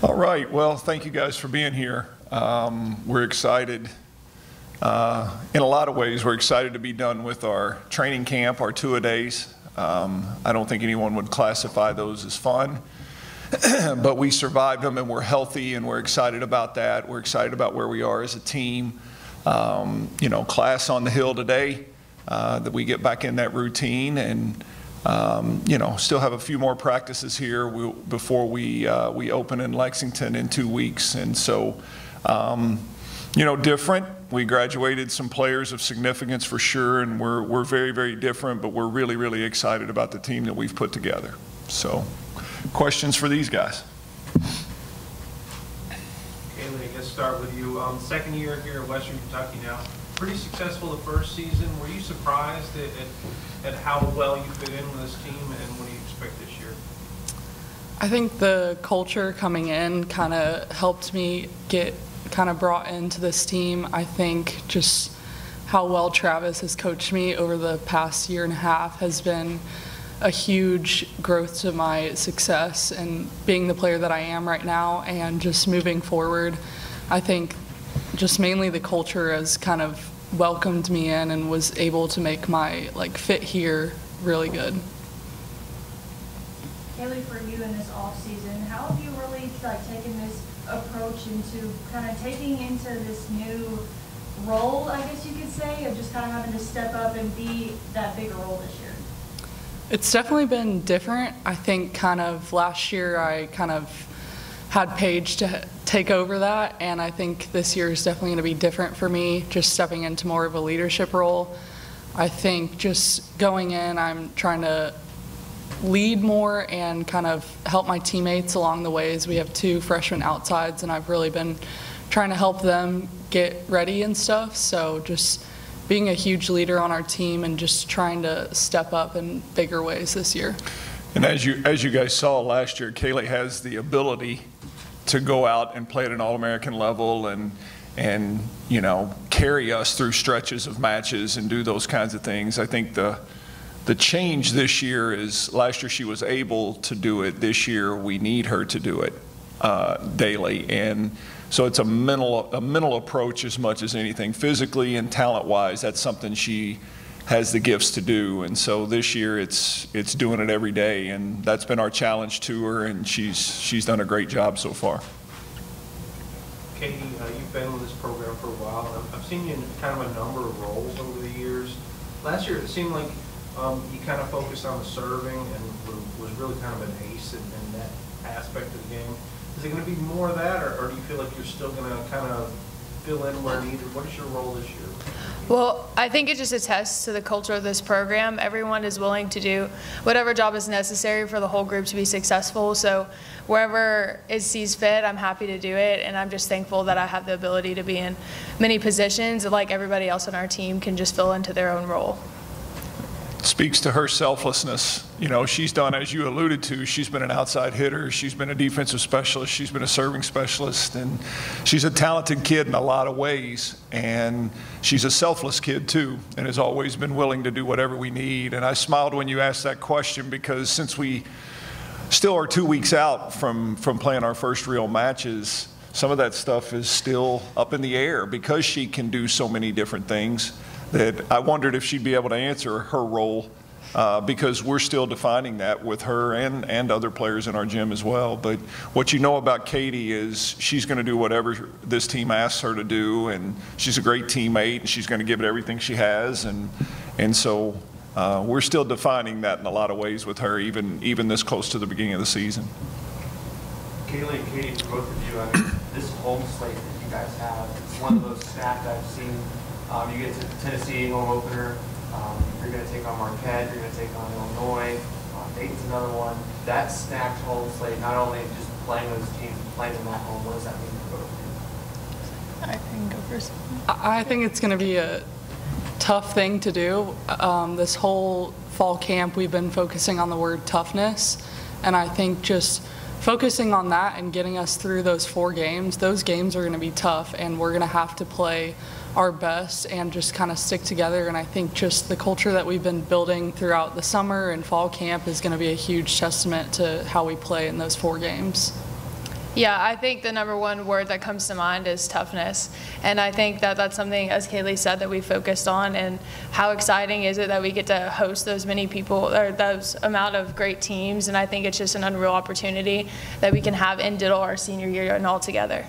All right, well, thank you guys for being here. We're excited. In a lot of ways, we're excited to be done with our training camp, our two-a-days. I don't think anyone would classify those as fun, but we survived them and we're healthy and we're excited about that. We're excited about where we are as a team. Class on the hill today, that we get back in that routine and still have a few more practices here before we open in Lexington in 2 weeks. And so, different. We graduated some players of significance for sure, and we're very, very different, but we're really, really excited about the team that we've put together. So, questions for these guys? Kaylee, I guess start with you. Second year here at Western Kentucky now. Pretty successful the first season. Were you surprised at how well you fit in with this team, and what do you expect this year? I think the culture coming in kind of helped me get kind of brought into this team. I think just how well Travis has coached me over the past year and a half has been a huge growth to my success and being the player that I am right now, and just moving forward. I think just mainly the culture has kind of welcomed me in and was able to make my fit here really good. Kaylee, for you in this off season, how have you really taken this approach into kind of taking into this new role, I guess you could say, of just kind of having to step up and be that bigger role this year? It's definitely been different. I think kind of last year I kind of had Paige to take over that, and I think this year is definitely going to be different for me, just stepping into more of a leadership role. I think just going in, I'm trying to lead more and kind of help my teammates along the ways. We have 2 freshman outsides, and I've really been trying to help them get ready and stuff. So just being a huge leader on our team and just trying to step up in bigger ways this year. And as you guys saw last year, Kaylee has the ability to go out and play at an All-American level and carry us through stretches of matches and do those kinds of things. I think the change this year is last year she was able to do it. This year we need her to do it daily. And so it's a mental approach as much as anything. Physically and talent-wise, that's something she has the gifts to do. And so this year it's doing it every day, and that's been our challenge to her, and she's done a great job so far. Katie, you've been with this program for a while. I've seen you in kind of a number of roles over the years. Last year it seemed like you kind of focused on the serving and was really kind of an ace in that aspect of the game. Is it going to be more of that, or do you feel like you're still going to kind of fill in where needed? What is your role this year? Well, I think it just attests to the culture of this program. Everyone is willing to do whatever job is necessary for the whole group to be successful. So wherever it sees fit, I'm happy to do it, and I'm just thankful that I have the ability to be in many positions, like everybody else on our team can just fill into their own role. Speaks to her selflessness. She's done, as you alluded to, she's been an outside hitter, she's been a defensive specialist, she's been a serving specialist, and she's a talented kid in a lot of ways, and she's a selfless kid too, and has always been willing to do whatever we need. And I smiled when you asked that question, because since we still are 2 weeks out from playing our first real matches, some of that stuff is still up in the air because she can do so many different things. That I wondered if she'd be able to answer her role, because we're still defining that with her and other players in our gym as well. But what you know about Katie is she's going to do whatever this team asks her to do, and she's a great teammate, and she's going to give it everything she has, and so we're still defining that in a lot of ways with her, even this close to the beginning of the season. Kaylee and Katie, for both of you, I mean, this home slate that you guys have, it's one of those snaps I've seen. You get to Tennessee, home opener. You're going to take on Marquette. You're going to take on Illinois. Dayton's another one. That stacked home slate, not only just playing those teams, but playing them at home. What does that mean for both of you? I can go first. I think it's going to be a tough thing to do. This whole fall camp, we've been focusing on the word toughness, and I think just focusing on that and getting us through those 4 games, those games are going to be tough, and we're going to have to play our best and just kind of stick together. And I think just the culture that we've been building throughout the summer and fall camp is going to be a huge testament to how we play in those 4 games. Yeah, I think the number one word that comes to mind is toughness. And I think that that's something, as Kaylee said, that we focused on. And how exciting is it that we get to host those many people, or those amount of great teams. And I think it's just an unreal opportunity that we can have in Diddle our senior year and all together.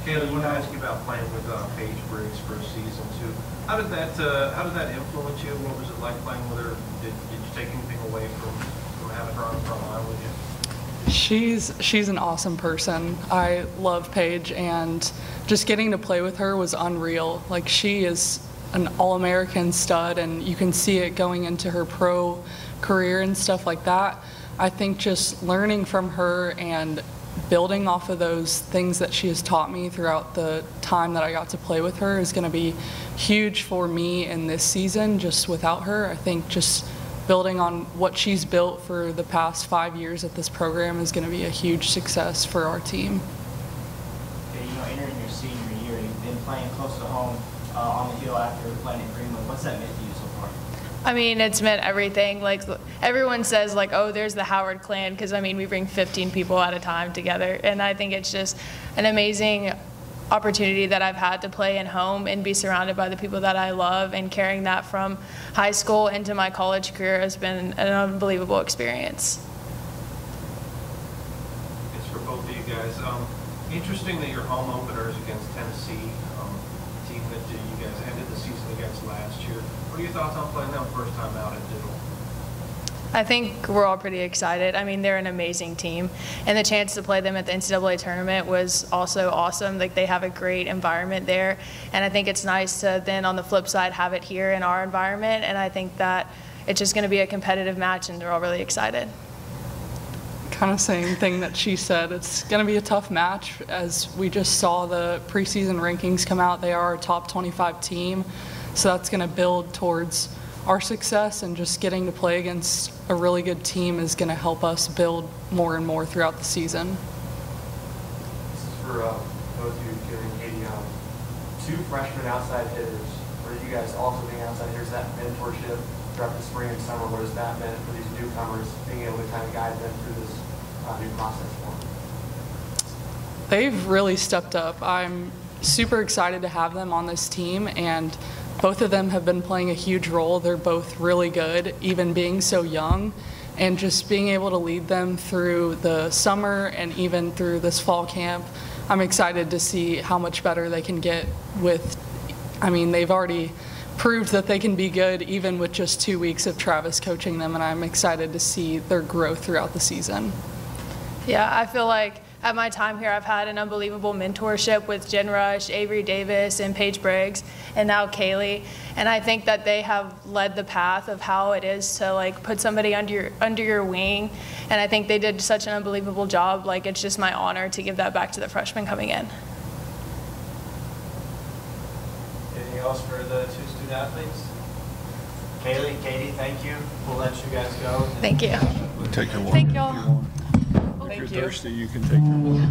Kaylee, I want to ask you about playing with Paige Briggs for a season too. How did that influence you? What was it like playing with her? Did you take anything away from having her on the front line with you? She's an awesome person. I love Paige, and just getting to play with her was unreal. Like, she is an All-American stud, and you can see it going into her pro career and stuff like that. I think just learning from her and building off of those things that she has taught me throughout the time that I got to play with her is going to be huge for me in this season. Just without her, I think just building on what she's built for the past 5 years at this program is going to be a huge success for our team. Okay, entering your senior year, you've been playing close to home on the hill after playing at Greenwood. What's that meant to you so far? I mean, it's meant everything. Like, everyone says, like, oh, there's the Howard clan, because, I mean, we bring 15 people at a time together. And I think it's just an amazing opportunity that I've had to play in home and be surrounded by the people that I love, and carrying that from high school into my college career has been an unbelievable experience. It's for both of you guys. Interesting that your home opener is against Tennessee, team that you guys ended the season against last year. What are your thoughts on playing them first time out at Diddle? I think we're all pretty excited. I mean, they're an amazing team, and the chance to play them at the NCAA tournament was also awesome. Like, they have a great environment there, and I think it's nice to then, on the flip side, have it here in our environment, and I think that it's just going to be a competitive match, and they're all really excited. Kind of same thing that she said. It's going to be a tough match. As we just saw the preseason rankings come out, they are a top 25 team, so that's going to build towards our success, and just getting to play against a really good team is going to help us build more and more throughout the season. This is for both of you, Kaylee and Katie. Two freshman outside hitters. For you guys also being outside hitters, that mentorship throughout the spring and summer, what has that meant for these newcomers, being able to kind of guide them through this new process for them? They've really stepped up. I'm super excited to have them on this team, and both of them have been playing a huge role. They're both really good, even being so young, and just being able to lead them through the summer and even through this fall camp. I'm excited to see how much better they can get with, I mean, they've already proved that they can be good even with just 2 weeks of Travis coaching them, and I'm excited to see their growth throughout the season. Yeah, I feel like at my time here, I've had an unbelievable mentorship with Jen Rush, Avery Davis, and Paige Briggs, and now Kaylee. And I think that they have led the path of how it is to, like, put somebody under your wing. And I think they did such an unbelievable job. Like, it's just my honor to give that back to the freshmen coming in. Anything else for the two student athletes? Kaylee, Katie, thank you. We'll let you guys go. Thank you. Take your water. Thank y'all. If you're thirsty, you can take your water.